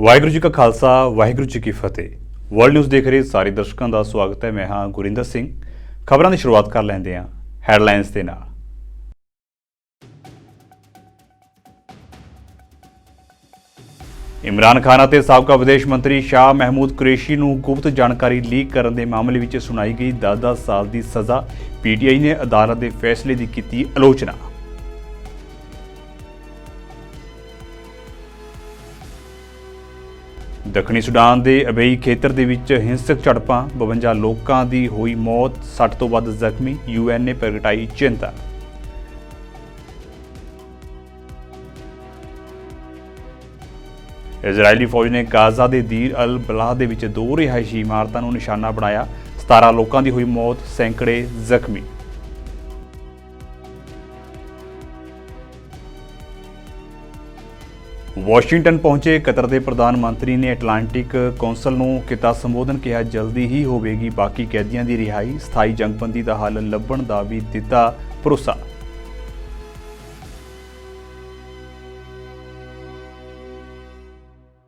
ਵਾਹਿਗੁਰੂ ਜੀ ਕਾ ਖਾਲਸਾ ਵਾਹਿਗੁਰੂ ਜੀ ਕੀ ਫਤਿਹ। World news ਦੇਖ ਰਹੇ ਸਾਰੇ ਦਰਸ਼ਕਾਂ ਦਾ ਸਵਾਗਤ ਹੈ। ਮੈਂ ਹਾਂ ਗੁਰਿੰਦਰ ਸਿੰਘ। ਖਬਰਾਂ ਦੀ ਸ਼ੁਰੂਆਤ ਕਰ ਲੈਂਦੇ ਹਾਂ ਹੈਡਲਾਈਨਸ ਦੇ ਨਾਲ। ਇਮਰਾਨ ਖਾਨ ਅਤੇ ਸਾਬਕਾ ਵਿਦੇਸ਼ ਮੰਤਰੀ ਸ਼ਾਹ ਮਹਿਮੂਦ ਕੁਰੈਸ਼ੀ ਨੂੰ ਗੁਪਤ ਜਾਣਕਾਰੀ ਲੀਕ ਕਰਨ ਦੇ ਮਾਮਲੇ ਵਿੱਚ ਸੁਣਾਈ ਗਈ 10 ਸਾਲ ਦੀ ਸਜ਼ਾ। ਪੀਟੀਆਈ ਨੇ ਅਦਾਲਤ ਦੇ ਫੈਸਲੇ ਦੀ ਕੀਤੀ ਆਲੋਚਨਾ। ਦੱਖਣੀ ਸੁਡਾਨ ਦੇ ਅਬੇਈ ਖੇਤਰ ਦੇ ਵਿੱਚ ਹਿੰਸਕ ਝੜਪਾਂ, 52 ਲੋਕਾਂ ਦੀ ਹੋਈ ਮੌਤ, 60 ਤੋਂ ਵੱਧ ਜ਼ਖਮੀ। UN ਨੇ ਪ੍ਰਗਟਾਈ ਚਿੰਤਾ। ਇਜ਼ਰਾਈਲੀ ਫੌਜ ਨੇ ਗਾਜ਼ਾ ਦੇ ਦੀਰ ਅਲ ਬਲਾਹ ਦੇ ਵਿੱਚ 2 ਰਿਹਾਇਸ਼ੀ ਇਮਾਰਤਾਂ ਨੂੰ ਨਿਸ਼ਾਨਾ ਬਣਾਇਆ। 17 ਲੋਕਾਂ ਦੀ ਹੋਈ ਮੌਤ, ਸੈਂਕੜੇ ਜ਼ਖਮੀ। ਵਾਸ਼ਿੰਗਟਨ ਪਹੁੰਚੇ ਕਤਰ ਦੇ ਪ੍ਰਧਾਨ ਮੰਤਰੀ ਨੇ ਐਟਲਾਂਟਿਕ ਕੌਂਸਲ ਨੂੰ ਕੀਤਾ ਸੰਬੋਧਨ। ਕਿਹਾ ਜਲਦੀ ਹੀ ਹੋਵੇਗੀ ਬਾਕੀ ਕੈਦੀਆਂ ਦੀ ਰਿਹਾਈ। ਸਥਾਈ ਜੰਗਬੰਦੀ ਦਾ ਹੱਲ ਲੱਭਣ ਦਾ ਵੀ ਦਿੱਤਾ ਭਰੋਸਾ।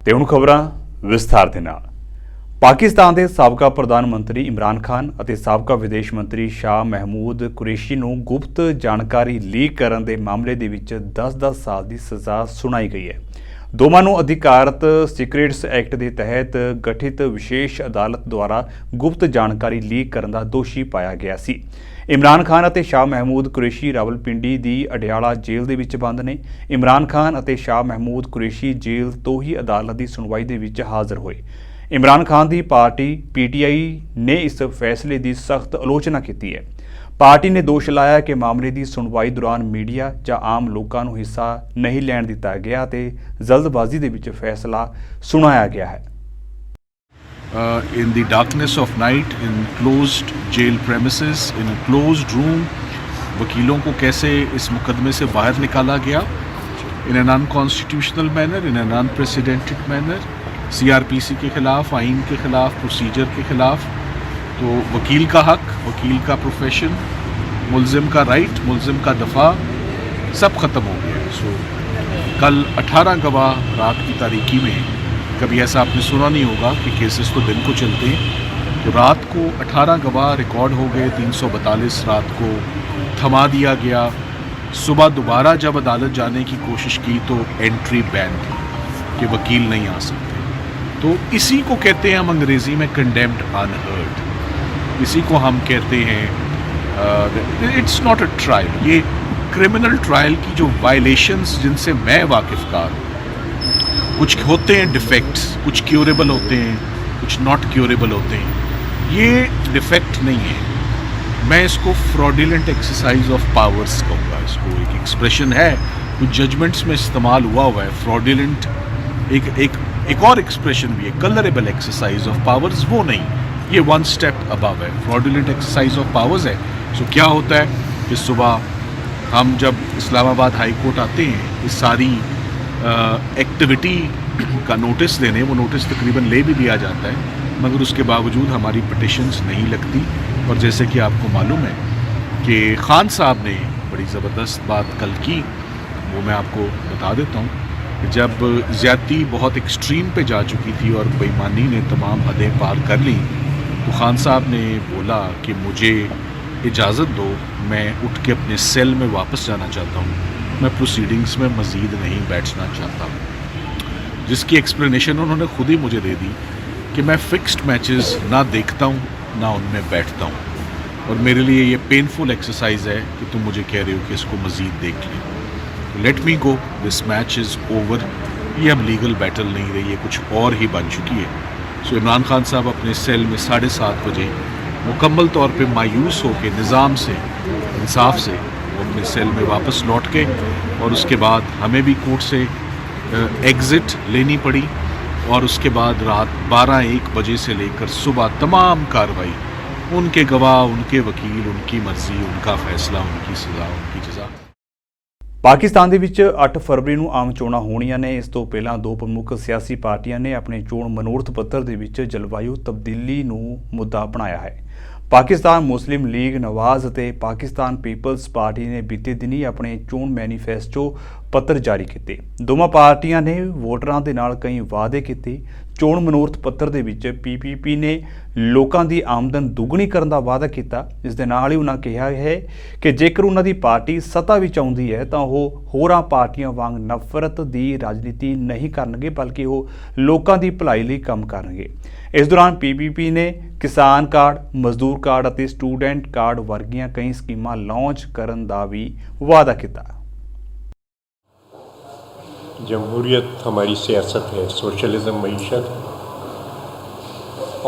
ਤੇ ਹੁਣ ਖਬਰਾਂ ਵਿਸਥਾਰ ਦੇ ਨਾਲ। ਪਾਕਿਸਤਾਨ ਦੇ ਸਾਬਕਾ ਪ੍ਰਧਾਨ ਮੰਤਰੀ ਇਮਰਾਨ ਖਾਨ ਅਤੇ ਸਾਬਕਾ ਵਿਦੇਸ਼ ਮੰਤਰੀ ਸ਼ਾਹ ਮਹਿਮੂਦ ਕੁਰੈਸ਼ੀ ਨੂੰ ਗੁਪਤ ਜਾਣਕਾਰੀ ਲੀਕ ਕਰਨ ਦੇ ਮਾਮਲੇ ਦੇ ਵਿੱਚ 10 ਸਾਲ ਦੀ ਸਜ਼ਾ ਸੁਣਾਈ ਗਈ ਹੈ। ਦੋਵਾਂ ਨੂੰ ਅਧਿਕਾਰਤ ਸੀਕ੍ਰੇਟਸ ਐਕਟ ਦੇ ਤਹਿਤ ਗਠਿਤ ਵਿਸ਼ੇਸ਼ ਅਦਾਲਤ ਦੁਆਰਾ ਗੁਪਤ ਜਾਣਕਾਰੀ ਲੀਕ ਕਰਨ ਦਾ ਦੋਸ਼ੀ ਪਾਇਆ ਗਿਆ ਸੀ। ਇਮਰਾਨ ਖਾਨ ਅਤੇ ਸ਼ਾਹ ਮਹਿਮੂਦ ਕੁਰੈਸ਼ੀ ਰਾਵਲਪਿੰਡੀ ਦੀ ਅਡਿਆਲਾ ਜੇਲ੍ਹ ਦੇ ਵਿੱਚ ਬੰਦ ਨੇ। ਇਮਰਾਨ ਖਾਨ ਅਤੇ ਸ਼ਾਹ ਮਹਿਮੂਦ ਕੁਰੈਸ਼ੀ ਜੇਲ੍ਹ ਤੋਂ ਹੀ ਅਦਾਲਤ ਦੀ ਸੁਣਵਾਈ ਦੇ ਵਿੱਚ ਹਾਜ਼ਰ ਹੋਏ। ਇਮਰਾਨ ਖਾਨ ਦੀ ਪਾਰਟੀ PTI ਨੇ ਇਸ ਫੈਸਲੇ ਦੀ ਸਖਤ ਆਲੋਚਨਾ ਕੀਤੀ ਹੈ। ਪਾਰਟੀ ਨੇ ਦੋਸ਼ ਲਾਇਆ ਕਿ ਮਾਮਲੇ ਦੀ ਸੁਣਵਾਈ ਦੌਰਾਨ ਮੀਡੀਆ ਜਾਂ ਆਮ ਲੋਕਾਂ ਨੂੰ ਹਿੱਸਾ ਨਹੀਂ ਲੈਣ ਦਿੱਤਾ ਗਿਆ ਤੇ ਜਲਦਬਾਜ਼ੀ ਦੇ ਵਿੱਚ ਫੈਸਲਾ ਸੁਣਾਇਆ ਗਿਆ ਹੈ। In the darkness of night, in closed jail premises, in a closed room, वकीलों को कैसे इस मुकदमे से बाहर निकाला गया in an unconstitutional manner, in an unprecedented manner, CRPC के खिलाफ, आइन के खिलाफ, प्रोसीजर के खिलाफ। तो वकील का हक, वकील का प्रोफेशन, मुलजिम का राइट, मुलजिम का दफ़ा सब ख़त्म हो गया। सो कल 18 गवाह रात की तारीकी में, कभी ऐसा आपने सुना नहीं होगा कि केसेस तो दिन को चलते हैं, तो रात को 18 गवाह रिकॉर्ड हो गए। 342 रात को थमा दिया गया। सुबह दोबारा जब अदालत जाने की कोशिश की तो एंट्री बैन थी कि वकील नहीं आ सकते। तो इसी को कहते हैं हम अंग्रेज़ी में कंडेम्ड अनहर्ड। इसी को हम कहते हैं इट्स नॉट अ ट्रायल। ये क्रिमिनल ट्रायल की जो वायलेशंस जिनसे मैं वाकिफ़ हूँ, कुछ होते हैं डिफेक्ट्स, कुछ क्योरेबल होते हैं, कुछ नॉट क्योरेबल होते हैं। ये डिफेक्ट नहीं है। मैं इसको फ्रॉडुलेंट एक्सरसाइज ऑफ पावर्स कहूँगा। इसको एक एक्सप्रेशन है, कुछ जजमेंट्स में इस्तेमाल हुआ है फ्रॉडुलेंट। एक और एक्सप्रेशन भी है, कलरेबल एक्सरसाइज ऑफ पावर्स। वो नहीं, ये 1 स्टेप अबव है। फ्रॉडुलेंट एक्सरसाइज ऑफ पावर्स है। सो क्या होता है कि सुबह हम जब इस्लामाबाद हाई कोर्ट आते हैं, इस सारी एक्टिविटी का नोटिस देने, वो नोटिस तकरीबन ले भी दिया जाता है, मगर उसके बावजूद हमारी पिटिशन्स नहीं लगती। और जैसे कि आपको मालूम है कि खान साहब ने बड़ी ज़बरदस्त बात कल की, वो मैं आपको बता देता हूँ। जब ज़्यादती बहुत एक्सट्रीम पे जा चुकी थी और बेईमानी ने तमाम हदें पार कर ली, तो खान साहब ने बोला कि मुझे इजाज़त दो, मैं उठ के अपने सेल में वापस जाना चाहता हूँ, मैं प्रोसीडिंग्स में मज़ीद नहीं बैठना चाहता। जिसकी एक्सप्लेनेशन उन्होंने खुद ही मुझे दे दी कि मैं फ़िक्स्ड मैचेस ना देखता हूँ ना उनमें बैठता हूँ, और मेरे लिए ये पेनफुल एक्सरसाइज है कि तुम मुझे कह रहे हो कि इसको मज़ीद देख लें। Let me go, this match is over. ये अब लीगल बैटल नहीं रही, ये कुछ और ही बन चुकी है। सो इमरान खान साहब अपने सेल में 7:30 बजे मुकम्मल तौर पे मायूस होकर निज़ाम से, इंसाफ से, वो अपने सेल में वापस लौट के, और उसके बाद हमें भी कोर्ट से एग्ज़िट लेनी पड़ी। और उसके बाद रात 12-1 बजे से लेकर सुबह तमाम कार्रवाई, उनके गवाह, उनके वकील, उनकी मर्ज़ी, उनका फ़ैसला, उनकी सज़ा, उनकी जज़ा। ਪਾਕਿਸਤਾਨ ਦੇ ਵਿੱਚ 8 ਫਰਵਰੀ ਨੂੰ ਆਮ ਚੋਣਾਂ ਹੋਣੀਆਂ ਨੇ। ਇਸ ਤੋਂ ਪਹਿਲਾਂ 2 ਪ੍ਰਮੁੱਖ ਸਿਆਸੀ ਪਾਰਟੀਆਂ ਨੇ ਆਪਣੇ ਚੋਣ ਮਨੋਰਥ ਪੱਤਰ ਦੇ ਵਿੱਚ ਜਲਵਾਯੂ ਤਬਦੀਲੀ ਨੂੰ ਮੁੱਦਾ ਬਣਾਇਆ ਹੈ। ਪਾਕਿਸਤਾਨ ਮੁਸਲਿਮ ਲੀਗ ਨਵਾਜ਼ ਅਤੇ ਪਾਕਿਸਤਾਨ ਪੀਪਲਸ ਪਾਰਟੀ ਨੇ ਬੀਤੇ ਦਿਨੀ ਆਪਣੇ ਚੋਣ ਮੈਨੀਫੈਸਟੋ ਪੱਤਰ ਜਾਰੀ ਕੀਤੇ। ਦੋਵਾਂ ਪਾਰਟੀਆਂ ਨੇ ਵੋਟਰਾਂ ਦੇ ਨਾਲ ਕਈ ਵਾਅਦੇ ਕੀਤੇ। ਚੋਣ ਮਨੋਰਥ ਪੱਤਰ ਦੇ ਵਿੱਚ ਪੀਪੀਪੀ ਨੇ ਲੋਕਾਂ ਦੀ ਆਮਦਨ ਦੁੱਗਣੀ ਕਰਨ ਦਾ ਵਾਅਦਾ ਕੀਤਾ। ਇਸ ਦੇ ਨਾਲ ਹੀ ਉਹਨਾਂ ਕਿਹਾ ਹੈ ਕਿ ਜੇਕਰ ਉਹਨਾਂ ਦੀ ਪਾਰਟੀ ਸੱਤਾ ਵਿੱਚ ਆਉਂਦੀ ਹੈ ਤਾਂ ਉਹ ਹੋਰਾਂ ਪਾਰਟੀਆਂ ਵਾਂਗ ਨਫ਼ਰਤ ਦੀ ਰਾਜਨੀਤੀ ਨਹੀਂ ਕਰਨਗੇ, ਬਲਕਿ ਉਹ ਲੋਕਾਂ ਦੀ ਭਲਾਈ ਲਈ ਕੰਮ ਕਰਨਗੇ। ਇਸ ਦੌਰਾਨ ਪੀਪੀਪੀ ਨੇ ਕਿਸਾਨ ਕਾਰਡ, ਮਜ਼ਦੂਰ ਕਾਰਡ ਅਤੇ ਸਟੂਡੈਂਟ ਕਾਰਡ ਵਰਗੀਆਂ ਕਈ ਸਕੀਮਾਂ ਲਾਂਚ ਕਰਨ ਦਾ ਵੀ ਵਾਅਦਾ ਕੀਤਾ। जमहूरियत हमारी सियासत है, सोशलिज़म मईशत है,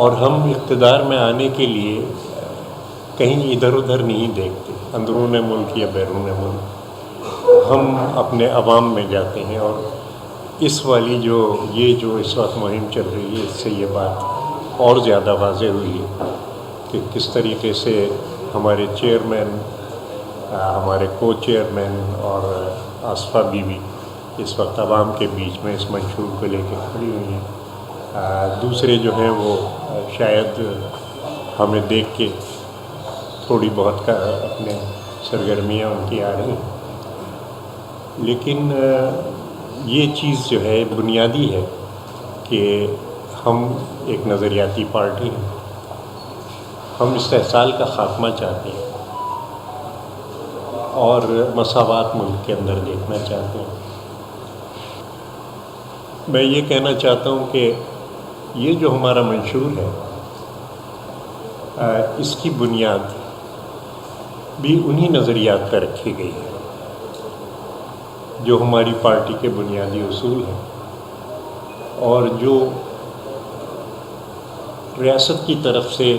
और हम इक़्तिदार में आने के लिए कहीं इधर उधर नहीं देखते, अंदरून मुल्क या बैरून मुल्क। हम अपने अवाम में जाते हैं, और इस वाली जो इस वक्त मुहिम चल रही है, इससे ये बात और ज़्यादा वाज़ेह हुई है कि किस तरीके से हमारे चेयरमैन, हमारे को चेयरमैन और आसफा बीवी इस वक्त आवाम के बीच में इस मंशूर को लेकर खड़ी हुई हैं। दूसरे जो हैं वो शायद हमें देख के थोड़ी बहुत अपने सरगर्मियाँ उनकी आ रही हैं, लेकिन ये चीज़ जो है बुनियादी है कि हम एक नज़रियाती पार्टी हैं, हम इस्तेहसाल का ख़ात्मा चाहते हैं और मसावात मुल्क के अंदर देखना चाहते हैं। मैं ये कहना चाहता हूँ कि ये जो हमारा मंशूर है, इसकी बुनियाद भी उन्हीं नज़रियात पर रखी गई है जो हमारी पार्टी के बुनियादी उसूल हैं, और जो रियासत की तरफ से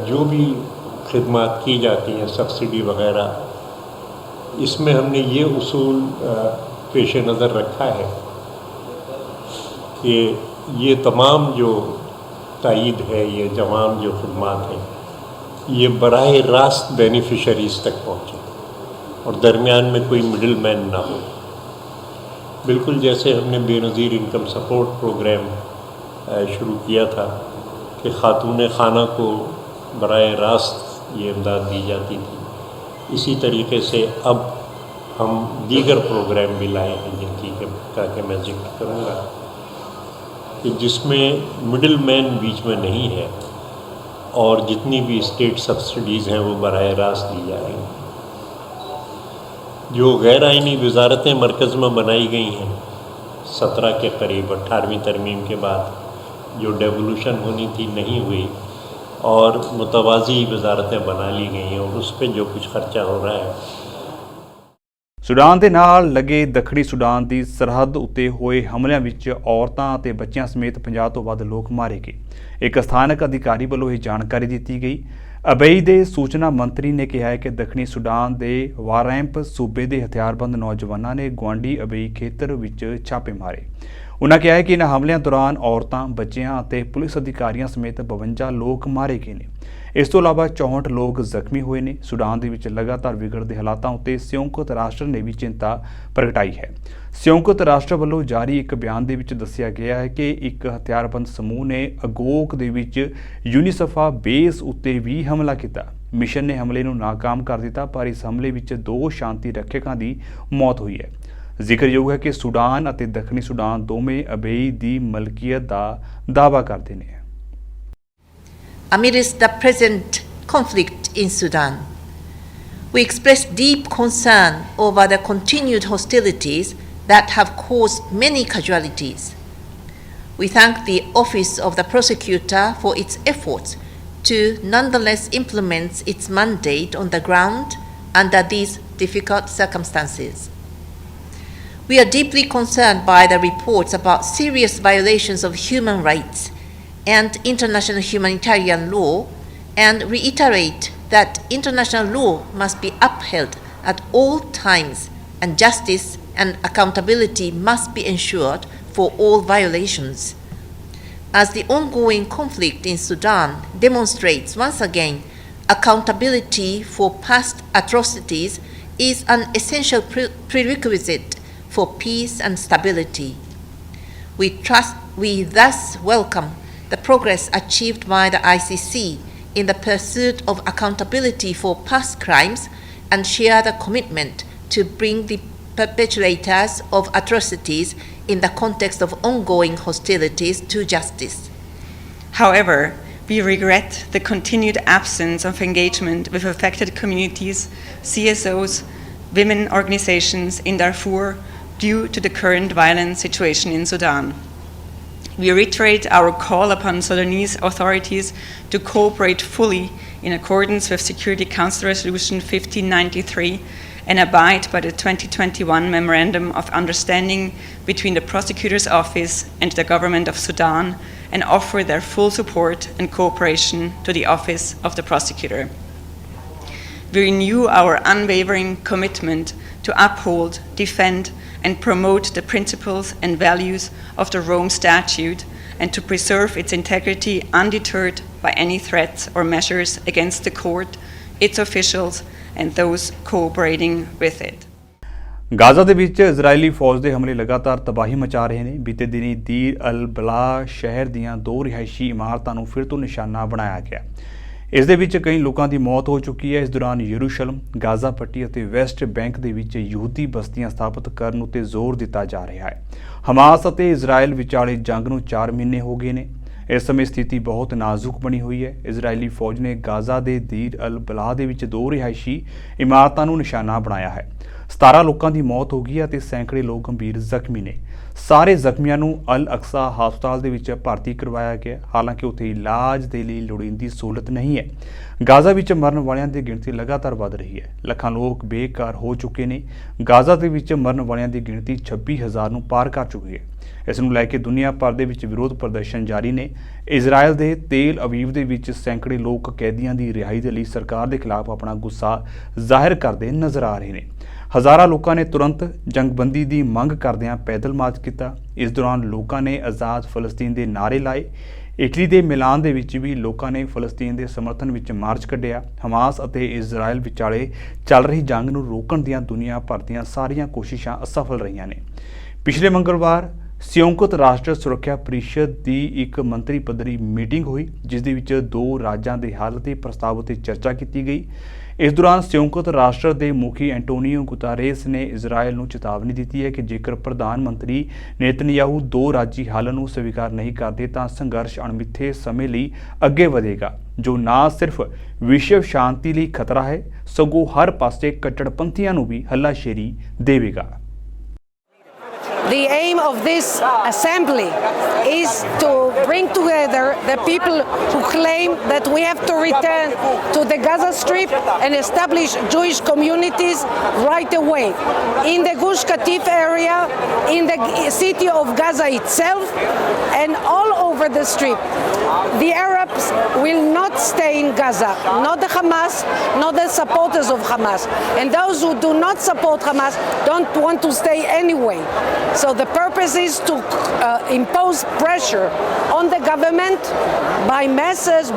जो भी खिदमात की जाती हैं, सब्सिडी वग़ैरह, इसमें हमने ये उसूल पेश नज़र रखा है कि ये तमाम जो तायीद है, ये तमाम जो खिदमात हैं, ये बराह रास्त बेनिफिशरीज़ तक पहुँचे और दरमियान में कोई मिडल मैन ना हो। बिल्कुल जैसे हमने बेनज़ीर इनकम सपोर्ट प्रोग्राम शुरू किया था कि ख़ातून खाना को बराह रास्त ये इमदाद दी जाती थी, इसी तरीके से अब हम दीगर प्रोग्राम भी लाए हैं जिनका कि मैं जिक्र करूँगा, कि जिसमें मिडल मैन बीच में नहीं है और जितनी भी स्टेट सब्सिडीज़ हैं वो बराह रास्त दी जा रही हैं। जो गैर आइनी वजारतें मरकज़ में बनाई गई हैं 17 के करीब, 18वीं तरमीम के बाद जो डेवोल्यूशन होनी थी नहीं हुई, और मुतवाज़ी वजारतें बना ली गई हैं, और उस पर जो कुछ खर्चा हो रहा है। ਸੁਡਾਨ ਦੇ ਨਾਲ ਲੱਗੇ ਦੱਖਣੀ ਸੁਡਾਨ ਦੀ ਸਰਹੱਦ ਉੱਤੇ ਹੋਏ ਹਮਲਿਆਂ ਵਿੱਚ ਔਰਤਾਂ ਅਤੇ ਬੱਚਿਆਂ ਸਮੇਤ 50 ਤੋਂ ਵੱਧ ਲੋਕ ਮਾਰੇ ਗਏ। ਇੱਕ ਸਥਾਨਕ ਅਧਿਕਾਰੀ ਵੱਲੋਂ ਇਹ ਜਾਣਕਾਰੀ ਦਿੱਤੀ ਗਈ। ਅਬਈ ਦੇ ਸੂਚਨਾ ਮੰਤਰੀ ਨੇ ਕਿਹਾ ਹੈ ਕਿ ਦੱਖਣੀ ਸੁਡਾਨ ਦੇ ਵਾਰੈਂਪ ਸੂਬੇ ਦੇ ਹਥਿਆਰਬੰਦ ਨੌਜਵਾਨਾਂ ਨੇ ਗੁਆਂਢੀ ਅਬਈ ਖੇਤਰ ਵਿੱਚ ਛਾਪੇ ਮਾਰੇ। ਉਨ੍ਹਾਂ ਕਿਹਾ ਹੈ ਕਿ ਇਹਨਾਂ ਹਮਲਿਆਂ ਦੌਰਾਨ ਔਰਤਾਂ, ਬੱਚਿਆਂ ਅਤੇ ਪੁਲਿਸ ਅਧਿਕਾਰੀਆਂ ਸਮੇਤ 52 ਲੋਕ ਮਾਰੇ ਗਏ ਨੇ। ਇਸ ਤੋਂ ਇਲਾਵਾ 64 ਲੋਕ ਜ਼ਖਮੀ ਹੋਏ ਨੇ। ਸੁਡਾਨ ਦੇ ਵਿੱਚ ਲਗਾਤਾਰ ਵਿਗੜਦੇ ਹਾਲਾਤਾਂ ਉੱਤੇ ਸੰਯੁਕਤ ਰਾਸ਼ਟਰ ਨੇ ਵੀ ਚਿੰਤਾ ਪ੍ਰਗਟਾਈ ਹੈ। ਸੰਯੁਕਤ ਰਾਸ਼ਟਰ ਵੱਲੋਂ ਜਾਰੀ ਇੱਕ ਬਿਆਨ ਦੇ ਵਿੱਚ ਦੱਸਿਆ ਗਿਆ ਹੈ ਕਿ ਇੱਕ ਹਥਿਆਰਬੰਦ ਸਮੂਹ ਨੇ ਅਗੋਕ ਦੇ ਵਿੱਚ ਯੂਨੀਸਫਾ ਬੇਸ ਉੱਤੇ ਵੀ ਹਮਲਾ ਕੀਤਾ। ਮਿਸ਼ਨ ਨੇ ਹਮਲੇ ਨੂੰ ਨਾਕਾਮ ਕਰ ਦਿੱਤਾ, ਪਰ ਇਸ ਹਮਲੇ ਵਿੱਚ 2 ਸ਼ਾਂਤੀ ਰੱਖਿਅਕਾਂ ਦੀ ਮੌਤ ਹੋਈ ਹੈ। ਜ਼ਿਕਰਯੋਗ ਹੈ ਕਿ ਸੁਡਾਨ ਅਤੇ ਦੱਖਣੀ ਸੁਡਾਨ ਦੋਵੇਂ ਅਬਈ ਦੀ ਮਲਕੀਅਤ ਦਾ ਦਾਅਵਾ ਕਰਦੇ ਨੇ। Amidst the present conflict in Sudan, we express deep concern over the continued hostilities that have caused many casualties. We thank the Office of the Prosecutor for its efforts to nonetheless implement its mandate on the ground under these difficult circumstances. We are deeply concerned by the reports about serious violations of human rights and international humanitarian law, and reiterate that international law must be upheld at all times, and justice and accountability must be ensured for all violations. As the ongoing conflict in Sudan demonstrates once again, accountability for past atrocities is an essential prerequisite for peace and stability. We thus welcome the progress achieved by the ICC in the pursuit of accountability for past crimes, and share the commitment to bring the perpetrators of atrocities in the context of ongoing hostilities to justice. However, we regret the continued absence of engagement with affected communities, CSOs, women organizations in Darfur due to the current violent situation in Sudan. We reiterate our call upon Sudanese authorities to cooperate fully in accordance with Security Council Resolution 1593 and abide by the 2021 Memorandum of Understanding between the Prosecutor's Office and the Government of Sudan, and offer their full support and cooperation to the Office of the Prosecutor. We renew our unwavering commitment to uphold, defend, and promote the principles and values of the Rome Statute and to preserve its integrity undeterred by any threats or measures against the court, its officials, and those cooperating with it. Gaza ਦੇ ਵਿੱਚ ਇਜ਼ਰਾਈਲੀ ਫੌਜ ਦੇ ਹਮਲੇ ਲਗਾਤਾਰ ਤਬਾਹੀ ਮਚਾ ਰਹੇ ਨੇ। ਬੀਤੇ ਦਿਨੀ ਦੀਰ ਅਲ ਬਲਾ ਸ਼ਹਿਰ ਦੀਆਂ 2 ਰਿਹਾਇਸ਼ੀ ਇਮਾਰਤਾਂ ਨੂੰ ਫਿਰ ਤੋਂ ਨਿਸ਼ਾਨਾ ਬਣਾਇਆ ਗਿਆ। ਇਸ ਦੇ ਵਿੱਚ ਕਈ ਲੋਕਾਂ ਦੀ ਮੌਤ ਹੋ ਚੁੱਕੀ ਹੈ। ਇਸ ਦੌਰਾਨ ਯਰੂਸ਼ਲਮ, ਗਾਜ਼ਾ ਪੱਟੀ ਅਤੇ ਵੈਸਟ ਬੈਂਕ ਦੇ ਵਿੱਚ ਯਹੂਦੀ ਬਸਤੀਆਂ ਸਥਾਪਿਤ ਕਰਨ ਉੱਤੇ ਜ਼ੋਰ ਦਿੱਤਾ ਜਾ ਰਿਹਾ ਹੈ। ਹਮਾਸ ਅਤੇ ਇਜ਼ਰਾਈਲ ਵਿਚਾਲੇ ਜੰਗ ਨੂੰ 4 ਮਹੀਨੇ ਹੋ ਗਏ ਨੇ। ਇਸ ਸਮੇਂ ਸਥਿਤੀ ਬਹੁਤ ਨਾਜ਼ੁਕ ਬਣੀ ਹੋਈ ਹੈ। ਇਜ਼ਰਾਈਲੀ ਫੌਜ ਨੇ ਗਾਜ਼ਾ ਦੇ ਦੀਰ ਅਲ ਬਲਾ ਦੇ ਵਿੱਚ 2 ਰਿਹਾਇਸ਼ੀ ਇਮਾਰਤਾਂ ਨੂੰ ਨਿਸ਼ਾਨਾ ਬਣਾਇਆ ਹੈ। 17 ਲੋਕਾਂ ਦੀ ਮੌਤ ਹੋ ਗਈ ਹੈ ਅਤੇ ਸੈਂਕੜੇ ਲੋਕ ਗੰਭੀਰ ਜ਼ਖਮੀ ਨੇ। ਸਾਰੇ ਜ਼ਖਮੀਆਂ ਨੂੰ ਅਲ ਅਕਸਾ ਹਸਪਤਾਲ ਦੇ ਵਿੱਚ ਭਰਤੀ ਕਰਵਾਇਆ ਗਿਆ, ਹਾਲਾਂਕਿ ਉੱਥੇ ਇਲਾਜ ਦੇ ਲਈ ਲੋੜੀਂਦੀ ਸਹੂਲਤ ਨਹੀਂ ਹੈ। ਗਾਜ਼ਾ ਵਿੱਚ ਮਰਨ ਵਾਲਿਆਂ ਦੀ ਗਿਣਤੀ ਲਗਾਤਾਰ ਵਧ ਰਹੀ ਹੈ। ਲੱਖਾਂ ਲੋਕ ਬੇਘਰ ਹੋ ਚੁੱਕੇ ਨੇ। ਗਾਜ਼ਾ ਦੇ ਵਿੱਚ ਮਰਨ ਵਾਲਿਆਂ ਦੀ ਗਿਣਤੀ 26,000 ਨੂੰ ਪਾਰ ਕਰ ਚੁੱਕੀ ਹੈ। ਇਸ ਨੂੰ ਲੈ ਕੇ ਦੁਨੀਆ ਭਰ ਦੇ ਵਿੱਚ ਵਿਰੋਧ ਪ੍ਰਦਰਸ਼ਨ ਜਾਰੀ ਨੇ। ਇਜ਼ਰਾਈਲ ਦੇ ਤੇਲ ਅਵੀਵ ਦੇ ਵਿੱਚ ਸੈਂਕੜੇ ਲੋਕ ਕੈਦੀਆਂ ਦੀ ਰਿਹਾਈ ਦੇ ਲਈ ਸਰਕਾਰ ਦੇ ਖਿਲਾਫ ਆਪਣਾ ਗੁੱਸਾ ਜ਼ਾਹਿਰ ਕਰਦੇ ਨਜ਼ਰ ਆ ਰਹੇ ਨੇ। ਹਜ਼ਾਰਾਂ ਲੋਕਾਂ ਨੇ ਤੁਰੰਤ ਜੰਗਬੰਦੀ ਦੀ ਮੰਗ ਕਰਦਿਆਂ ਪੈਦਲ ਮਾਰਚ ਕੀਤਾ। ਇਸ ਦੌਰਾਨ ਲੋਕਾਂ ਨੇ ਆਜ਼ਾਦ ਫਲਸਤੀਨ ਦੇ ਨਾਅਰੇ ਲਾਏ। ਇਟਲੀ ਦੇ ਮਿਲਾਨ ਦੇ ਵਿੱਚ ਵੀ ਲੋਕਾਂ ਨੇ ਫਲਸਤੀਨ ਦੇ ਸਮਰਥਨ ਵਿੱਚ ਮਾਰਚ ਕੱਢਿਆ। ਹਮਾਸ ਅਤੇ ਇਜ਼ਰਾਈਲ ਵਿਚਾਲੇ ਚੱਲ ਰਹੀ ਜੰਗ ਨੂੰ ਰੋਕਣ ਦੀਆਂ ਦੁਨੀਆ ਭਰ ਦੀਆਂ ਸਾਰੀਆਂ ਕੋਸ਼ਿਸ਼ਾਂ ਅਸਫਲ ਰਹੀਆਂ ਨੇ। ਪਿਛਲੇ ਮੰਗਲਵਾਰ ਸੰਯੁਕਤ ਰਾਸ਼ਟਰ ਸੁਰੱਖਿਆ ਪਰਿਸ਼ਦ ਦੀ ਇੱਕ ਮੰਤਰੀ ਪੱਧਰੀ ਮੀਟਿੰਗ ਹੋਈ, ਜਿਸ ਦੇ ਵਿੱਚ 2 ਰਾਜਾਂ ਦੇ ਹੱਲ ਦੇ ਪ੍ਰਸਤਾਵ ਉੱਤੇ ਚਰਚਾ ਕੀਤੀ ਗਈ। ਇਸ ਦੌਰਾਨ ਸੰਯੁਕਤ ਰਾਸ਼ਟਰ ਦੇ ਮੁਖੀ ਐਂਟੋਨੀਓ ਗੁਤਾਰੇਸ ਨੇ ਇਜ਼ਰਾਈਲ ਨੂੰ ਚੇਤਾਵਨੀ ਦਿੱਤੀ ਹੈ ਕਿ ਜੇਕਰ ਪ੍ਰਧਾਨ ਮੰਤਰੀ ਨੇਤਨਯਾਹੂ 2 ਰਾਜੀ ਹੱਲ ਨੂੰ ਸਵੀਕਾਰ ਨਹੀਂ ਕਰਦੇ ਤਾਂ ਸੰਘਰਸ਼ ਅਣਮਿੱਥੇ ਸਮੇਂ ਲਈ ਅੱਗੇ ਵਧੇਗਾ, ਜੋ ਨਾ ਸਿਰਫ ਵਿਸ਼ਵ ਸ਼ਾਂਤੀ ਲਈ ਖਤਰਾ ਹੈ, ਸਗੋਂ ਹਰ ਪਾਸੇ ਕੱਟੜਪੰਥੀਆਂ ਨੂੰ ਵੀ ਹੱਲਾਸ਼ੇਰੀ ਦੇਵੇਗਾ। The aim of this assembly is to bring together the people who claim that we have to return to the Gaza Strip and establish Jewish communities right away in the Gush Katif area, in the city of Gaza itself, and all over the Strip. The Arabs will not stay in Gaza, not the Hamas, not the supporters of Hamas. And those who do not support Hamas don't want to stay anyway. So the purpose is to impose pressure on the government by masses.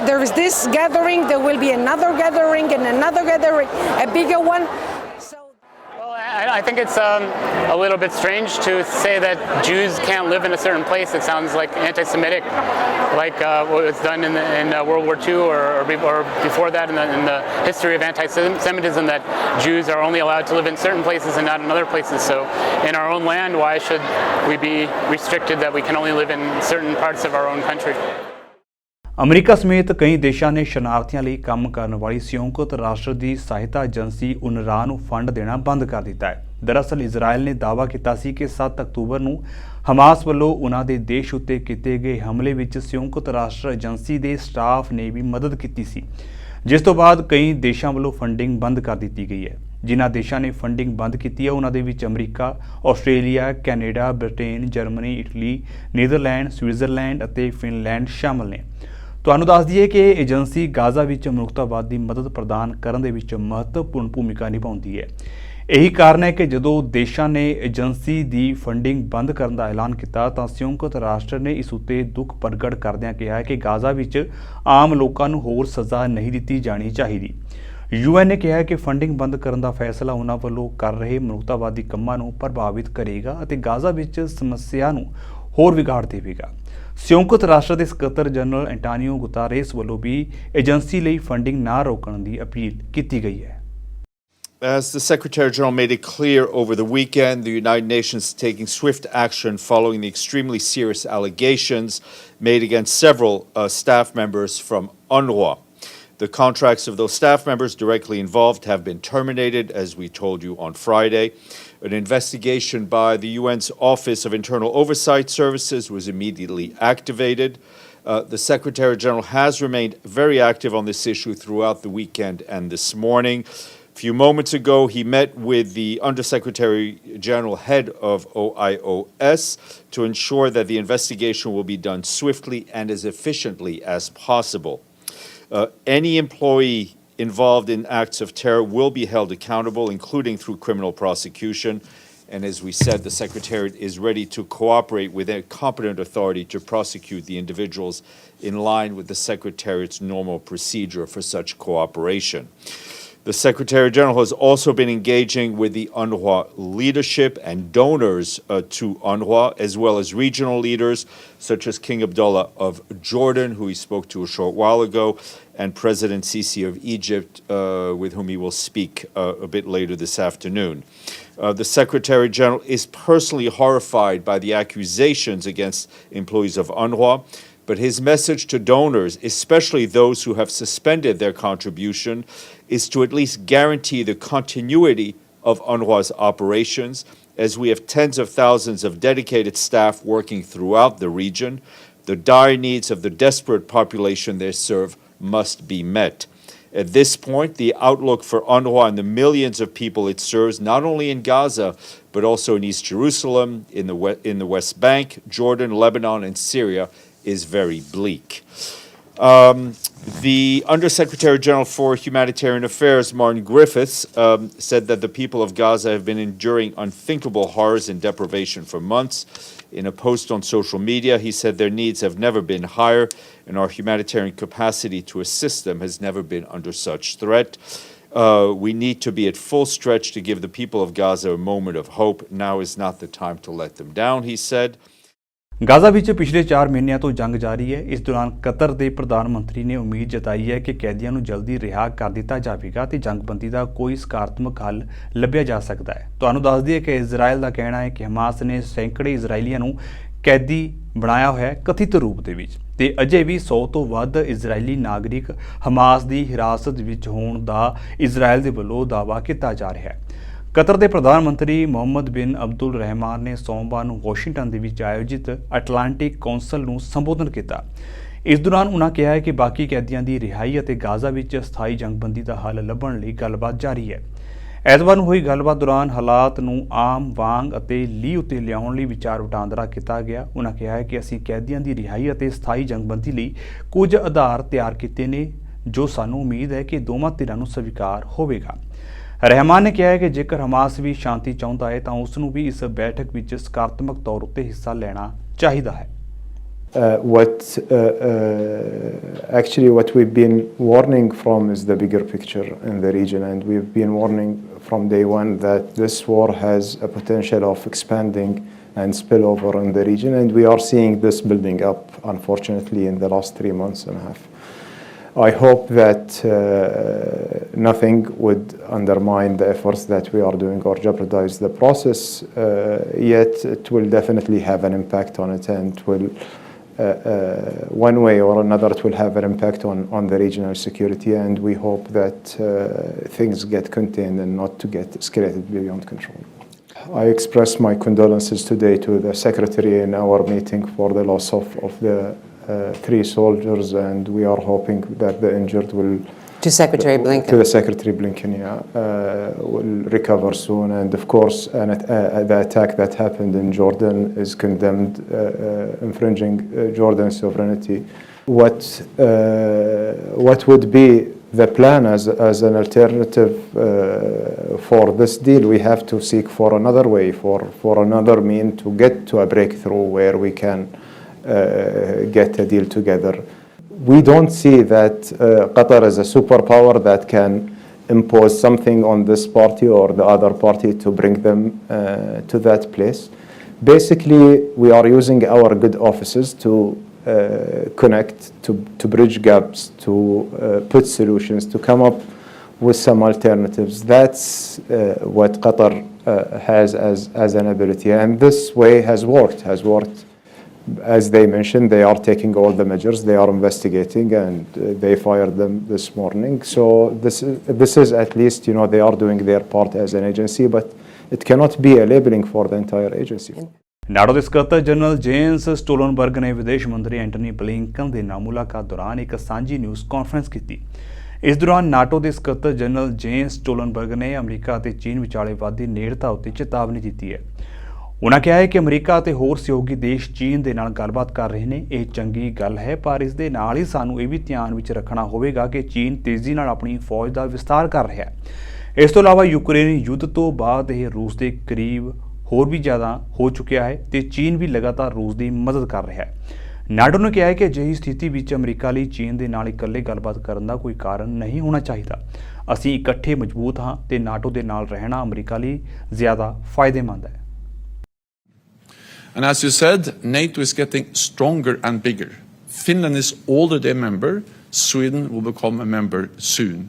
There is this gathering, there will be another gathering and another gathering, a bigger one. I think it's a little bit strange to say that Jews can't live in a certain place. It sounds like anti-Semitic, like what was done in World War II or before that in the history of anti-Semitism, that Jews are only allowed to live in certain places and not in other places. So in our own land, why should we be restricted that we can only live in certain parts of our own country? America ਸਮੇਤ ਕਈ ਦੇਸ਼ਾਂ ਨੇ ਸ਼ਰਨਾਰਥੀਆਂ ਲਈ ਕੰਮ ਕਰਨ ਵਾਲੀ ਸੰਯੁਕਤ ਰਾਸ਼ਟਰ ਦੀ ਸਹਾਇਤਾ ਏਜੰਸੀ UNRWA ਨੂੰ ਫੰਡ ਦੇਣਾ ਬੰਦ ਕਰ ਦਿੱਤਾ ਹੈ। ਦਰਅਸਲ ਇਜ਼ਰਾਈਲ ਨੇ ਦਾਅਵਾ ਕੀਤਾ ਸੀ ਕਿ 7 ਅਕਤੂਬਰ ਨੂੰ ਹਮਾਸ ਵੱਲੋਂ ਉਨ੍ਹਾਂ ਦੇ ਦੇਸ਼ ਉੱਤੇ ਕੀਤੇ ਗਏ ਹਮਲੇ ਵਿੱਚ ਸੰਯੁਕਤ ਰਾਸ਼ਟਰ ਏਜੰਸੀ ਦੇ ਸਟਾਫ ਨੇ ਵੀ ਮਦਦ ਕੀਤੀ ਸੀ, ਜਿਸ ਤੋਂ ਬਾਅਦ ਕਈ ਦੇਸ਼ਾਂ ਵੱਲੋਂ ਫੰਡਿੰਗ ਬੰਦ ਕਰ ਦਿੱਤੀ ਗਈ ਹੈ। ਜਿਨ੍ਹਾਂ ਦੇਸ਼ਾਂ ਨੇ ਫੰਡਿੰਗ ਬੰਦ ਕੀਤੀ ਹੈ ਉਹਨਾਂ ਦੇ ਵਿੱਚ America, Australia, Canada, Britain, Germany, Italy, Netherland, Switzerland ਅਤੇ ਫਿਨਲੈਂਡ ਸ਼ਾਮਲ ਨੇ। ਤੁਹਾਨੂੰ ਦੱਸ ਦਈਏ ਕਿ ਇਹ ਏਜੰਸੀ ਗਾਜ਼ਾ ਵਿੱਚ ਮਨੁੱਖਤਾਵਾਦ ਦੀ ਮਦਦ ਪ੍ਰਦਾਨ ਕਰਨ ਦੇ ਵਿੱਚ ਮਹੱਤਵਪੂਰਨ ਭੂਮਿਕਾ ਨਿਭਾਉਂਦੀ ਹੈ। ਇਹੀ ਕਾਰਨ ਹੈ ਕਿ ਜਦੋਂ ਦੇਸ਼ਾਂ ਨੇ ਏਜੰਸੀ ਦੀ ਫੰਡਿੰਗ ਬੰਦ ਕਰਨ ਦਾ ਐਲਾਨ ਕੀਤਾ ਤਾਂ ਸੰਯੁਕਤ ਰਾਸ਼ਟਰ ਨੇ ਇਸ ਉੱਤੇ ਦੁੱਖ ਪ੍ਰਗਟ ਕਰਦਿਆਂ ਕਿਹਾ ਕਿ ਗਾਜ਼ਾ ਵਿੱਚ ਆਮ ਲੋਕਾਂ ਨੂੰ ਹੋਰ ਸਜ਼ਾ ਨਹੀਂ ਦਿੱਤੀ ਜਾਣੀ ਚਾਹੀਦੀ। UN ਨੇ ਕਿਹਾ ਕਿ ਫੰਡਿੰਗ ਬੰਦ ਕਰਨ ਦਾ ਫੈਸਲਾ ਉਹਨਾਂ ਵੱਲੋਂ ਕਰ ਰਹੇ ਮਨੁੱਖਤਾਵਾਦੀ ਕੰਮਾਂ ਨੂੰ ਪ੍ਰਭਾਵਿਤ ਕਰੇਗਾ ਅਤੇ ਗਾਜ਼ਾ ਵਿੱਚ ਸਮੱਸਿਆ ਨੂੰ ਹੋਰ ਵਿਗਾੜ ਦੇਵੇਗਾ। ਸੰਯੁਕਤ ਰਾਸ਼ਟਰ ਦੇ ਸਕੱਤਰ ਜਨਰਲ ਐਂਟੋਨੀਓ ਗੁਤਾਰੇਸ ਵੱਲੋਂ ਵੀ ਏਜੰਸੀ ਲਈ ਫੰਡਿੰਗ ਨਾ ਰੋਕਣ ਦੀ ਅਪੀਲ ਕੀਤੀ ਗਈ ਹੈ। As the Secretary General made it clear over the weekend, the United Nations is taking swift action following the extremely serious allegations made against several staff members from UNRWA. The contracts of those staff members directly involved have been terminated, as we told you on Friday. An investigation by the UN's Office of Internal Oversight Services was immediately activated. The Secretary General has remained very active on this issue throughout the weekend and this morning. A few moments ago, he met with the Undersecretary General head of OIOS to ensure that the investigation will be done swiftly and as efficiently as possible. Any employee involved in acts of terror will be held accountable, including through criminal prosecution. And as we said, the Secretariat is ready to cooperate with a competent authority to prosecute the individuals in line with the Secretariat's normal procedure for such cooperation. The Secretary General has also been engaging with the UNRWA leadership and donors to UNRWA, as well as regional leaders such as King Abdullah of Jordan, who he spoke to a short while ago, and President Sisi of Egypt, with whom he will speak a bit later this afternoon. The Secretary General is personally horrified by the accusations against employees of UNRWA, but his message to donors, especially those who have suspended their contribution, is to at least guarantee the continuity of UNRWA's operations, as we have tens of thousands of dedicated staff working throughout the region. The dire needs of the desperate population they serve must be met. At this point, the outlook for UNRWA and the millions of people it serves, not only in Gaza, but also in East Jerusalem, in the West Bank, Jordan, Lebanon, and Syria, is very bleak. The Undersecretary General for Humanitarian Affairs, Martin Griffiths, said that the people of Gaza have been enduring unthinkable horrors and deprivation for months. In a post on social media, he said their needs have never been higher, and our humanitarian capacity to assist them has never been under such threat. We need to be at full stretch to give the people of Gaza a moment of hope. Now is not the time to let them down, he said. Gaza ਵਿੱਚ ਪਿਛਲੇ 4 ਮਹੀਨਿਆਂ ਤੋਂ ਜੰਗ ਜਾਰੀ ਹੈ। ਇਸ ਦੌਰਾਨ Qatar ਦੇ ਪ੍ਰਧਾਨ ਮੰਤਰੀ ਨੇ ਉਮੀਦ ਜਤਾਈ ਹੈ ਕਿ ਕੈਦੀਆਂ ਨੂੰ ਜਲਦੀ ਰਿਹਾ ਕਰ ਦਿੱਤਾ ਜਾਵੇਗਾ ਤੇ ਜੰਗਬੰਦੀ ਦਾ ਕੋਈ ਸਕਾਰਾਤਮਕ ਹੱਲ ਲੱਭਿਆ ਜਾ ਸਕਦਾ ਹੈ। ਤੁਹਾਨੂੰ ਦੱਸ ਦਈਏ ਕਿ ਇਜ਼ਰਾਈਲ ਦਾ ਕਹਿਣਾ ਹੈ ਕਿ ਹਮਾਸ ਨੇ ਸੈਂਕੜੇ ਇਜ਼ਰਾਈਲੀਆਂ ਨੂੰ ਕੈਦੀ ਬਣਾਇਆ ਹੋਇਆ ਹੈ ਕਥਿਤ ਰੂਪ ਦੇ ਵਿੱਚ ਤੇ ਅਜੇ ਵੀ 100 ਤੋਂ ਵੱਧ ਇਜ਼ਰਾਈਲੀ ਨਾਗਰਿਕ ਹਮਾਸ ਦੀ ਹਿਰਾਸਤ ਵਿੱਚ ਹੋਣ ਦਾ ਇਜ਼ਰਾਈਲ ਦੇ ਵੱਲੋਂ ਦਾਅਵਾ ਕੀਤਾ ਜਾ ਰਿਹਾ ਹੈ। ਕਤਰ ਦੇ ਪ੍ਰਧਾਨ ਮੰਤਰੀ ਮੁਹੰਮਦ ਬਿਨ ਅਬਦੁਲ ਰਹਿਮਾਨ ਨੇ ਸੋਮਵਾਰ ਨੂੰ ਵਾਸ਼ਿੰਗਟਨ ਦੇ ਵਿੱਚ ਆਯੋਜਿਤ ਅਟਲਾਂਟਿਕ ਕੌਂਸਲ ਨੂੰ ਸੰਬੋਧਨ ਕੀਤਾ। ਇਸ ਦੌਰਾਨ ਉਨ੍ਹਾਂ ਕਿਹਾ ਹੈ ਕਿ ਬਾਕੀ ਕੈਦੀਆਂ ਦੀ ਰਿਹਾਈ ਅਤੇ ਗਾਜ਼ਾ ਵਿੱਚ ਸਥਾਈ ਜੰਗਬੰਦੀ ਦਾ ਹੱਲ ਲੱਭਣ ਲਈ ਗੱਲਬਾਤ ਜਾਰੀ ਹੈ। ਐਤਵਾਰ ਨੂੰ ਹੋਈ ਗੱਲਬਾਤ ਦੌਰਾਨ ਹਾਲਾਤ ਨੂੰ ਆਮ ਵਾਂਗ ਅਤੇ ਲੀਹ ਉੱਤੇ ਲਿਆਉਣ ਲਈ ਵਿਚਾਰ ਵਟਾਂਦਰਾ ਕੀਤਾ ਗਿਆ। ਉਨ੍ਹਾਂ ਕਿਹਾ ਹੈ ਕਿ ਅਸੀਂ ਕੈਦੀਆਂ ਦੀ ਰਿਹਾਈ ਅਤੇ ਸਥਾਈ ਜੰਗਬੰਦੀ ਲਈ ਕੁਝ ਆਧਾਰ ਤਿਆਰ ਕੀਤੇ ਨੇ ਜੋ ਸਾਨੂੰ ਉਮੀਦ ਹੈ ਕਿ ਦੋਵਾਂ ਧਿਰਾਂ ਨੂੰ ਸਵੀਕਾਰ ਹੋਵੇਗਾ। ਰਹਿਮਾਨ ਨੇ ਕਿਹਾ ਹੈ ਕਿ ਜੇਕਰ ਹਮਾਸ ਵੀ ਸ਼ਾਂਤੀ ਚਾਹੁੰਦਾ ਹੈ ਤਾਂ ਉਸ ਨੂੰ ਵੀ ਇਸ ਬੈਠਕ ਵਿੱਚ ਸਕਾਰਾਤਮਕ ਤੌਰ ਉੱਤੇ ਹਿੱਸਾ ਲੈਣਾ ਚਾਹੀਦਾ ਹੈ। Actually what we've been warning from is the bigger picture in the region, and we've been warning from day one that this war has a potential of expanding and spill over in the region, and we are seeing this building up, unfortunately, in the last 3 months and a half. I hope that nothing would undermine the efforts that we are doing or jeopardize the process, yet it will definitely have an impact on it, and will one way or another it will have an impact on the regional security, and we hope that things get contained and not to get escalated beyond control. I express my condolences today to the Secretary in our meeting for the loss of the 3 soldiers, and we are hoping that the injured will... To Secretary Blinken. To the Secretary Blinken, yeah. Will recover soon, and of course the attack that happened in Jordan is condemned, infringing Jordan's sovereignty. What would be the plan as an alternative for this deal? We have to seek for another way, for another mean to get to a breakthrough where we can get a deal together. We don't see that Qatar is a superpower that can impose something on this party or the other party to bring them to that place. Basically, we are using our good offices to connect, to bridge gaps, to put solutions, to come up with some alternatives. That's what Qatar has as an ability, and this way has worked. As they mentioned, they are taking all the measures. They are investigating, and they fired them this morning. So this is at least, they are doing their part as an agency, but it cannot be a labeling for the entire agency. NATO ਦੇ ਸਕੱਤਰ general James ਸਟੋਲਨਬਰਗ ਨੇ ਵਿਦੇਸ਼ ਮੰਤਰੀ Antony Blinken ਦੇ ਨਾਲ ਮੁਲਾਕਾਤ ਦੌਰਾਨ ਇੱਕ ਸਾਂਝੀ ਨਿਊਜ਼ ਕਾਨਫਰੰਸ ਕੀਤੀ। ਇਸ ਦੌਰਾਨ ਨਾਟੋ ਦੇ ਸਕੱਤਰ ਜਨਰਲ ਜੇਮਸ ਸਟੋਲਨਬਰਗ ਨੇ ਅਮਰੀਕਾ ਅਤੇ ਚੀਨ ਵਿਚਾਲੇ ਵੱਧਦੀ ਨੇੜਤਾ ਉੱਤੇ ਚੇਤਾਵਨੀ ਦਿੱਤੀ ਹੈ। ਉਨ੍ਹਾਂ ਕਿਹਾ ਹੈ ਕਿ ਅਮਰੀਕਾ ਅਤੇ ਹੋਰ ਸਹਿਯੋਗੀ ਦੇਸ਼ ਚੀਨ ਦੇ ਨਾਲ ਗੱਲਬਾਤ ਕਰ ਰਹੇ ਨੇ। ਇਹ ਚੰਗੀ ਗੱਲ ਹੈ, ਪਰ ਇਸ ਦੇ ਨਾਲ ਹੀ ਸਾਨੂੰ ਇਹ ਵੀ ਧਿਆਨ ਵਿੱਚ ਰੱਖਣਾ ਹੋਵੇਗਾ ਕਿ ਚੀਨ ਤੇਜ਼ੀ ਨਾਲ ਆਪਣੀ ਫੌਜ ਦਾ ਵਿਸਤਾਰ ਕਰ ਰਿਹਾ ਹੈ। ਇਸ ਤੋਂ ਇਲਾਵਾ ਯੂਕਰੇਨ ਯੁੱਧ ਤੋਂ ਬਾਅਦ ਇਹ ਰੂਸ ਦੇ ਕਰੀਬ ਹੋਰ ਵੀ ਜ਼ਿਆਦਾ ਹੋ ਚੁੱਕਿਆ ਹੈ ਤੇ ਚੀਨ ਵੀ ਲਗਾਤਾਰ ਰੂਸ ਦੀ ਮਦਦ ਕਰ ਰਿਹਾ ਹੈ। ਨਾਟੋ ਨੇ ਕਿਹਾ ਹੈ ਕਿ ਅਜਿਹੀ ਸਥਿਤੀ ਵਿੱਚ ਅਮਰੀਕਾ ਲਈ ਚੀਨ ਦੇ ਨਾਲ ਇਕੱਲੇ ਗੱਲਬਾਤ ਕਰਨ ਦਾ ਕੋਈ ਕਾਰਨ ਨਹੀਂ ਹੋਣਾ ਚਾਹੀਦਾ। ਅਸੀਂ ਇਕੱਠੇ ਮਜ਼ਬੂਤ ਹਾਂ ਤੇ ਨਾਟੋ ਦੇ ਨਾਲ ਰਹਿਣਾ ਅਮਰੀਕਾ ਲਈ ਜ਼ਿਆਦਾ ਫਾਇਦੇਮੰਦ ਹੈ। And as you said, NATO is getting stronger and bigger. Finland is already a member. Sweden will become a member soon.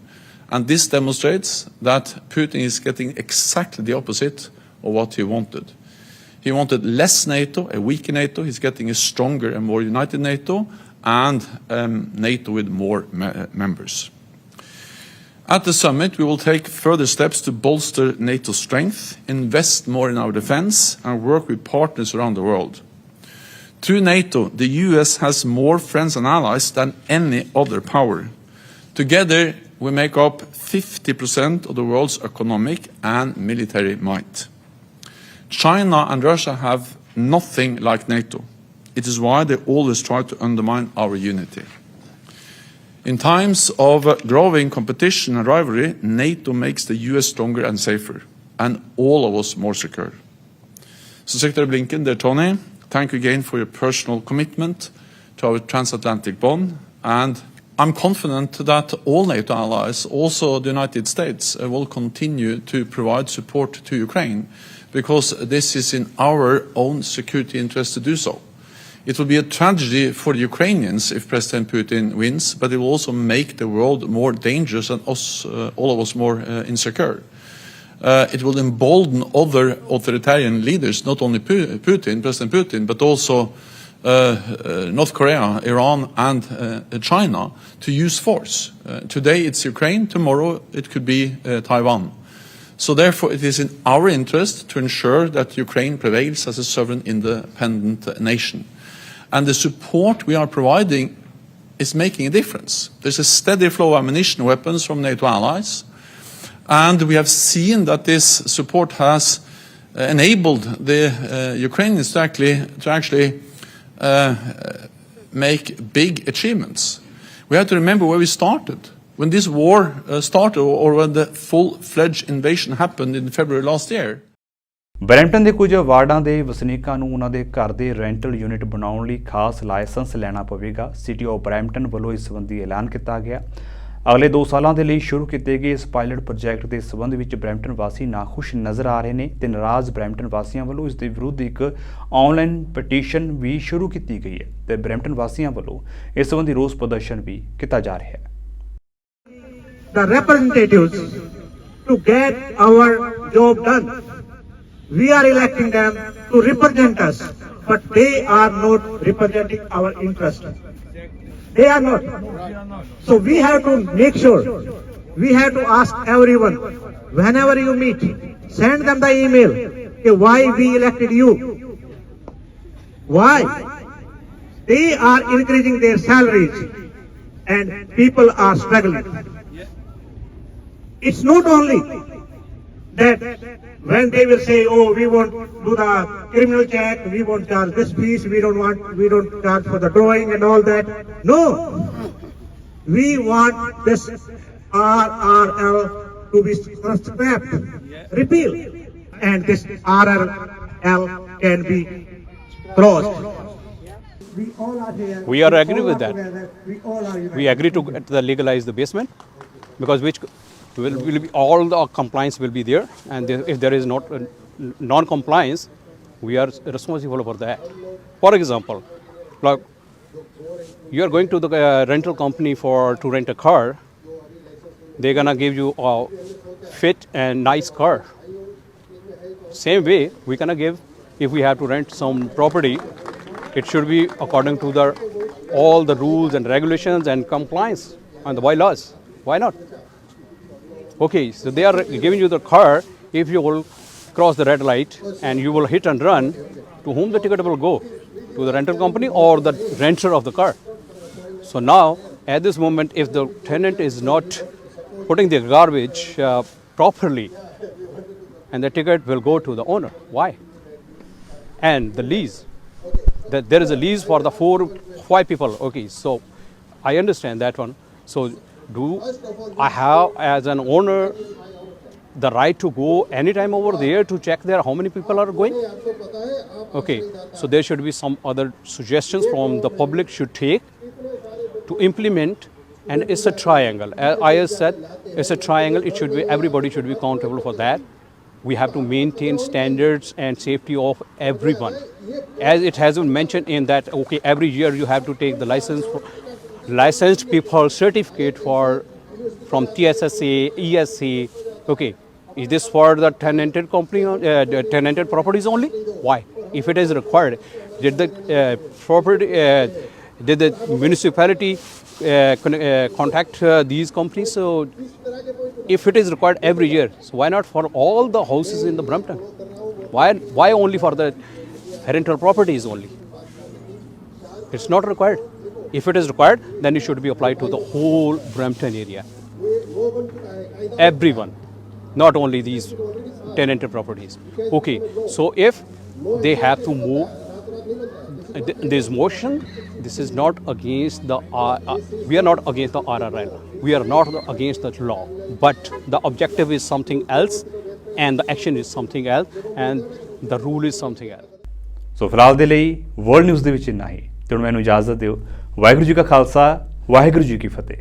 And this demonstrates that Putin is getting exactly the opposite of what he wanted. He wanted less NATO, a weaker NATO. He's getting a stronger and more united NATO, and NATO with more members. At the summit, we will take further steps to bolster NATO's strength, invest more in our defense, and work with partners around the world. Through NATO, the US has more friends and allies than any other power. Together, we make up 50% of the world's economic and military might. China and Russia have nothing like NATO. It is why they always try to undermine our unity. In times of growing competition and rivalry, NATO makes the US stronger and safer, and all of us more secure. So Secretary Blinken, dear Tony, thank you again for your personal commitment to our transatlantic bond, and I'm confident that all NATO allies, also the United States, will continue to provide support to Ukraine, because this is in our own security interest to do so. It will be a tragedy for the Ukrainians if President Putin wins, but it will also make the world more dangerous and all of us more insecure. It will embolden other authoritarian leaders, not only President Putin, but also North Korea, Iran, and China, to use force. Today it's Ukraine, tomorrow it could be Taiwan. So therefore it is in our interest to ensure that Ukraine prevails as a sovereign independent nation. And the support we are providing is making a difference. There's a steady flow of ammunition and weapons from NATO allies, and we have seen that this support has enabled the Ukrainians to actually make big achievements. We have to remember where we started. When this war started, or when the full-fledged invasion happened in February last year. Brampton ਦੇ ਕੁਝ ਵਾਰਡਾਂ ਦੇ ਵਸਨੀਕਾਂ ਨੂੰ ਉਹਨਾਂ ਦੇ ਘਰ ਦੇ rental unit ਬਣਾਉਣ ਲਈ ਖਾਸ ਲਾਇਸੈਂਸ ਲੈਣਾ ਪਵੇਗਾ। ਸਿਟੀ ਆਫ ਬਰੈਂਪਟਨ ਵੱਲੋਂ ਇਸ ਸੰਬੰਧੀ ਐਲਾਨ ਕੀਤਾ ਗਿਆ। ਅਗਲੇ 2 ਸਾਲਾਂ ਦੇ ਲਈ ਸ਼ੁਰੂ ਕੀਤੇ ਗਏ ਇਸ ਪਾਇਲਟ ਪ੍ਰੋਜੈਕਟ ਦੇ ਸੰਬੰਧ ਵਿੱਚ ਬਰੈਂਪਟਨ ਵਾਸੀ ਨਾਖੁਸ਼ ਨਜ਼ਰ ਆ ਰਹੇ ਨੇ ਤੇ ਨਾਰਾਜ਼ ਬਰੈਂਪਟਨ ਵਾਸੀਆਂ ਵੱਲੋਂ ਇਸ ਦੇ ਵਿਰੁੱਧ ਇੱਕ ਆਨਲਾਈਨ ਪਟੀਸ਼ਨ ਵੀ ਸ਼ੁਰੂ ਕੀਤੀ ਗਈ ਹੈ ਤੇ ਬਰੈਂਪਟਨ ਵਾਸੀਆਂ ਵੱਲੋਂ ਇਸ ਸੰਬੰਧੀ ਰੋਸ ਪ੍ਰਦਰਸ਼ਨ ਵੀ ਕੀਤਾ ਜਾ ਰਿਹਾ ਹੈ। The representatives to get our job done. We are electing them to represent us, but they are not representing our interest. They are not. So we have to make sure, we have to ask everyone, whenever you meet, send them the email, why we elected you. Why? They are increasing their salaries and people are struggling. It's not only that when they will say, oh, we won't do the criminal check, we won't charge this fees, we don't charge for the drawing and all that. No, we want this RRL to be scrapped, repealed, and this RRL can be closed. We are agree with that. We agree to legalize the basement, because which will be all the compliance will be there, and if there is not non-compliance, we are responsible for that. For example, like you are going to the rental company to rent a car, they're gonna give you a fit and nice car. Same way, we're gonna give, if we have to rent some property, it should be according to all the rules and regulations and compliance and the bylaws. Why not? Okay, so they are giving you the car. If you will cross the red light and you will hit and run, to whom the ticket will go? To the rental company or the renter of the car? So now, at this moment, if the tenant is not putting their garbage properly, and the ticket will go to the owner. Why? And the lease, that there is a lease for the 4-5 people. Okay, so I understand that one. So do I have, as an owner, the right to go anytime over there to check there how many people are going? Okay, so there should be some other suggestions from the public should take to implement, and it's a triangle. As I said, it's a triangle. It should be, everybody should be accountable for that. We have to maintain standards and safety of everyone. As it has been mentioned in that, okay, every year you have to take the licensed people certificate from TSSA, ESC. Okay, is this for the tenanted company, tenanted properties only? Why? If it is required, did the did the municipality contact these companies? So if it is required every year, so why not for all the houses in the Brampton? Why only for the rental properties only? It's not required. If it is required, then it should be applied to the whole Brampton area. Everyone, not only these tenanted properties. Okay, so if they have to move this motion, this is not against the, we are not against the RRL. We are not against the law. But the objective is something else, and the action is something else, and the rule is something else. ਸੋ ਫਿਲਹਾਲ ਦੇ ਲਈ world news ਦੇ ਵਿੱਚ ਇੰਨਾ ਹੀ। ਤੇ ਹੁਣ ਮੈਨੂੰ ਇਜਾਜ਼ਤ ਦਿਓ। ਵਾਹਿਗੁਰੂ ਜੀ ਕਾ ਖਾਲਸਾ, ਵਾਹਿਗੁਰੂ ਜੀ ਕੀ ਫਤਿਹ।